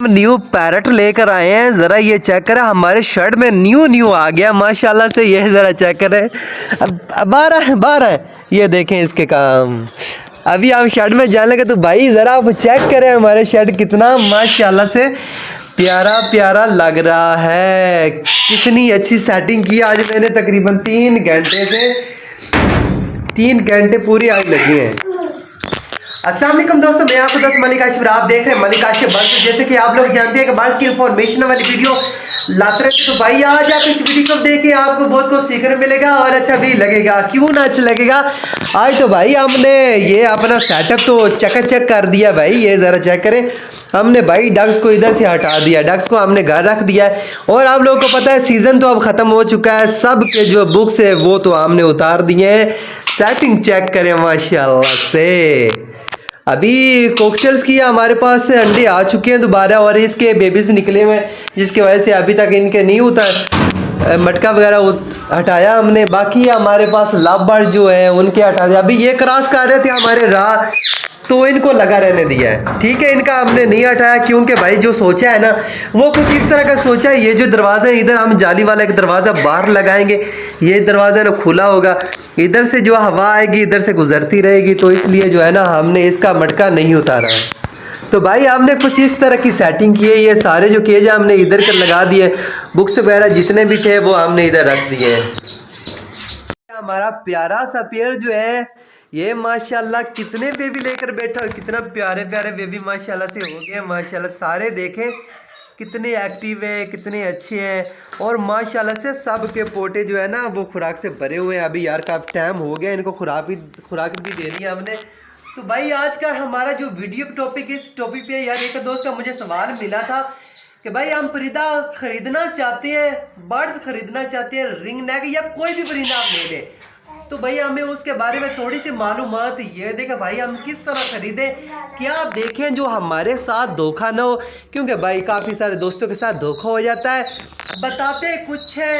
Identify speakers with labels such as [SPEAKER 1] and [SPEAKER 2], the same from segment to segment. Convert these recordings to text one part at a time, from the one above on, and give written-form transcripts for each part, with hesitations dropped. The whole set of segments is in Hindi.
[SPEAKER 1] न्यू पैरट लेकर आए हैं। ज़रा ये चेक करें, हमारे शर्ट में न्यू आ गया माशाल्लाह से। ये ज़रा चेक करें, अब बारह है। ये देखें इसके काम। अभी हम शर्ट में जाने लगे तो भाई ज़रा आप चेक करें हमारे शर्ट कितना माशाल्लाह से प्यारा प्यारा लग रहा है। कितनी अच्छी सेटिंग की आज मैंने, तकरीबन 3 घंटे पूरी आज लगी हैं। अस्सलाम वालेकुम दोस्तों, मैं आपको दोस्त मलिक आशिफ, आप देख रहे हैं मलिक आशिफ बर्ड्स। जैसे कि आप लोग जानते हैं कि बर्ड्स की इंफॉर्मेशन वाली वीडियो लाते रहते, तो भाई आज आप इस वीडियो को देखें, आपको बहुत कुछ सीखने मिलेगा और अच्छा भी लगेगा। क्यों ना अच्छा लगेगा। आज तो भाई हमने ये अपना सेटअप तो चकाचक कर दिया भाई। ये ज़रा चेक करें, हमने भाई डक्स को इधर से हटा दिया, डक्स को हमने घर रख दिया है। और आप लोगों को पता है सीज़न तो अब ख़त्म हो चुका है, सब के जो बुक्स है वो तो हमने उतार दिए हैं। सेटिंग चेक करें माशाल्लाह से। अभी कॉकटेल्स की हमारे पास से अंडे आ चुके हैं दोबारा, और इसके बेबीज निकले हुए हैं, जिसकी वजह से अभी तक इनके नहीं उतर मटका वगैरह हटाया हमने। बाकी हमारे पास लव बर्ड जो है उनके हटा दिया। अभी ये क्रॉस कर रहे थे हमारे राह, तो इनको लगा रहने दिया है, ठीक है। इनका हमने नहीं हटाया क्योंकि भाई जो सोचा है ना वो कुछ इस तरह का सोचा है। ये जो दरवाज़ा है इधर हम जाली वाला एक दरवाज़ा बाहर लगाएंगे, ये दरवाज़ा ना खुला होगा, इधर से जो हवा आएगी इधर से गुजरती रहेगी, तो इसलिए जो है ना हमने इसका मटका नहीं उतारा है। तो भाई हमने कुछ इस तरह की सेटिंग की है। ये सारे जो केज हमने इधर कर लगा दिए, बुक्स वगैरह जितने भी थे वो हमने इधर रख दिए। हमारा प्यारा सा पेयर जो है ये माशाल्लाह कितने बेबी लेकर बैठा है, कितना प्यारे प्यारे बेबी माशाल्लाह से हो गए। माशाल्लाह सारे देखें कितने एक्टिव है, कितने अच्छे हैं, और माशाल्लाह से सब के पोटे जो है ना वो खुराक से भरे हुए हैं। अभी यार का टाइम हो गया, इनको खुराक भी देनी है हमने। तो भाई आज का हमारा जो वीडियो टॉपिक, इस टॉपिक पे यार एक दोस्त का मुझे सवाल मिला था कि भाई हम परिंदा खरीदना चाहते हैं, बर्ड्स खरीदना चाहते हैं, रिंग नेक या कोई भी परिंदा आप ले लें, तो भाई हमें उसके बारे में थोड़ी सी मालूमात ये देखे भाई हम किस तरह खरीदें, क्या देखें जो हमारे साथ धोखा ना हो। क्योंकि भाई काफ़ी सारे दोस्तों के साथ धोखा हो जाता है, बताते कुछ है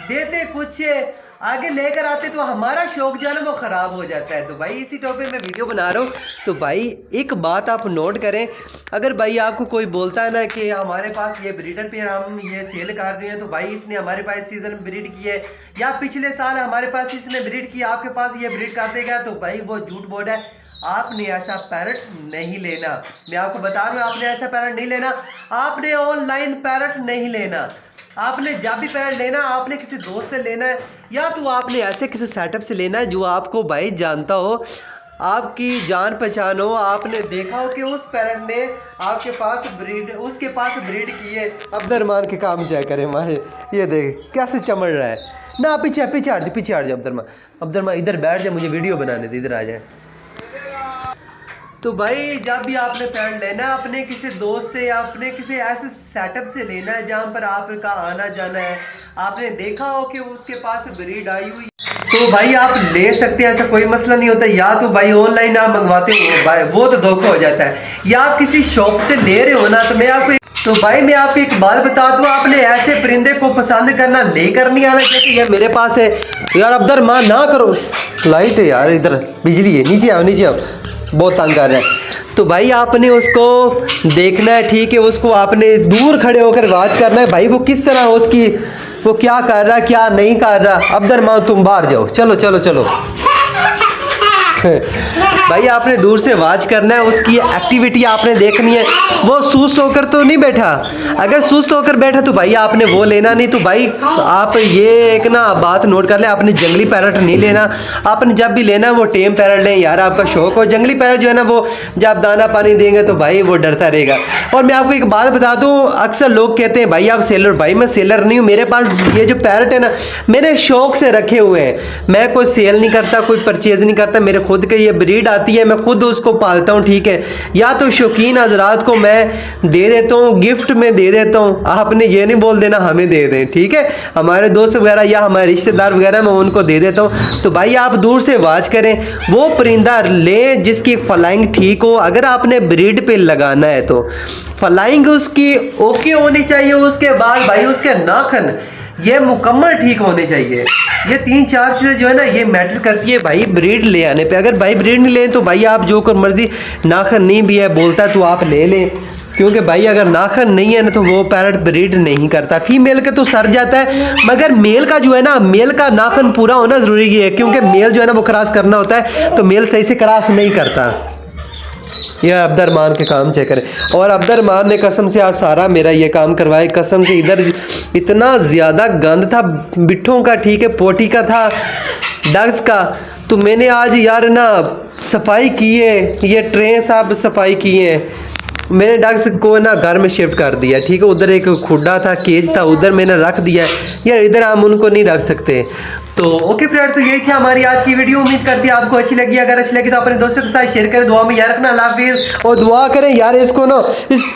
[SPEAKER 1] देते कुछ है, आगे लेकर आते तो हमारा शौक जो है ना वो ख़राब हो जाता है। तो भाई इसी टॉपिक में वीडियो बना रहा हूँ। तो भाई एक बात आप नोट करें, अगर भाई आपको कोई बोलता है ना कि हमारे पास ये ब्रीडर पेयर हम ये सेल कर रहे हैं, तो भाई इसने हमारे पास सीज़न में ब्रीड की है या पिछले साल हमारे पास इसने ब्रीड की, आपके पास ये ब्रीड कर देगा, तो भाई वो झूठ बोल रहा है। आपने ऐसा पैरट नहीं लेना, मैं आपको बता रहा हूँ, आपने ऐसा पैरट नहीं लेना, आपने ऑनलाइन पैरट नहीं लेना। आपने जब भी पैरट लेना आपने किसी दोस्त से लेना है, या तो आपने ऐसे किसी सेटअप से लेना है जो आपको भाई जानता हो, आपकी जान पहचान हो, आपने देखा हो कि उस पैरट ने आपके पास उसके पास ब्रीड की है। अब्दुर्रहमान के काम चेक करें माहे, ये देख कैसे चमड़ रहा है ना। पीछे हट जा अब्दुर्रहमान इधर बैठ जा, मुझे वीडियो बनाने दे, इधर आ जाए। तो भाई जब भी आपने पैरट लेना है अपने किसी दोस्त से या अपने किसी ऐसे सेटअप से लेना है जहाँ पर आपका आना जाना है, आपने देखा हो कि उसके पास ब्रीड आई हुई, तो भाई आप ले सकते हैं, ऐसा कोई मसला नहीं होता। या तो भाई ऑनलाइन आप मंगवाते हो भाई वो तो धोखा हो जाता है, या आप किसी शॉप से ले रहे हो ना, तो मैं आपको एक बात बता दूं, आपने ऐसे परिंदे को पसंद करना लेकर नहीं आना। जैसे ये मेरे पास है यार, अब्दुर्रहमान ना करो, लाइट है यार, इधर बिजली है, नीचे आओ, बहुत तंग कर रहा है। तो भाई आपने उसको देखना है, ठीक है, उसको आपने दूर खड़े होकर वाच करना है भाई वो किस तरह उसकी वो क्या कर रहा क्या नहीं कर रहा। अब्दुर्रहमान तुम बाहर जाओ, चलो भाई आपने दूर से वाच करना है, उसकी एक्टिविटी आपने देखनी है। वो सुस्त होकर तो नहीं बैठा, अगर सुस्त होकर बैठा तो भाई आपने वो लेना नहीं। तो भाई आप ये एक ना बात नोट कर ले, आपने जंगली पैरट नहीं लेना। आपने जब भी लेना है वो टेम पैरट लें यार, आपका शौक हो। जंगली पैरट जो है ना वो जब दाना पानी देंगे तो भाई वो डरता रहेगा। और मैं आपको एक बात बता दूँ, अक्सर लोग कहते हैं भाई आप सेलर, भाई मैं सेलर नहीं हूँ, मेरे पास ये जो पैरट है ना मैंने शौक से रखे हुए हैं, मैं कोई सेल नहीं करता, कोई परचेज नहीं करता, मेरे खुद के ये ब्रीड आती है, मैं खुद उसको पालता हूँ, ठीक है। या तो शौकीन हजरात को मैं दे देता हूँ, गिफ्ट में दे देता हूँ, आपने ये नहीं बोल देना हमें दे दें, ठीक है। हमारे दोस्त वगैरह या हमारे रिश्तेदार वगैरह मैं उनको दे देता हूँ। तो भाई आप दूर से वाच करें, वो परिंदा लें जिसकी फ्लाइंग ठीक हो। अगर आपने ब्रीड पे लगाना है तो फ्लाइंग उसकी ओके होनी चाहिए, उसके बाद भाई उसके नाखन ये मुकम्मल ठीक होने चाहिए। ये 3-4 चीज़ें जो है ना ये मैटर करती है भाई ब्रीड ले आने पे। अगर भाई ब्रीड नहीं लें तो भाई आप जो कर मर्जी, नाखन नहीं भी है बोलता तो आप ले लें, क्योंकि भाई अगर नाखन नहीं है ना तो वो पैरट ब्रीड नहीं करता। फीमेल के तो सर जाता है, मगर मेल का जो है ना, मेल का नाखन पूरा होना ज़रूरी है, क्योंकि मेल जो है ना वो क्रॉस करना होता है, तो मेल सही से क्रॉस नहीं करता। यह अब्दुर्रहमान के काम चेक करें। और अब्दुर्रहमान ने कसम से आज सारा मेरा ये काम करवाए, कसम से। इधर इतना ज़्यादा गंद था बिट्ठों का, ठीक है, पोटी का था, डग्स का। तो मैंने आज यार ना सफाई की है, ये ट्रे साहब सफाई की है। मैंने डग्स को ना घर में शिफ्ट कर दिया, ठीक है। उधर एक खुड्डा था, केज था, उधर मैंने रख दिया यार, इधर हम उनको नहीं रख सकते। तो ओके फ्रेंड, तो यही थी हमारी आज की वीडियो। उम्मीद करती है आपको अच्छी लगी। अगर अच्छी लगी तो अपने दोस्तों के साथ शेयर करें, दुआ में याद रखना। अल्लाह हाफिज़। और दुआ करें यार इसको ना,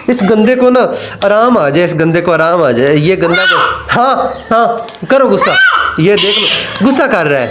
[SPEAKER 1] इस गंदे को ना आराम आ जाए, इस गंदे को आराम आ जाए। ये गंदा हाँ हाँ करो गुस्सा, ये देख लो गुस्सा कर रहा है।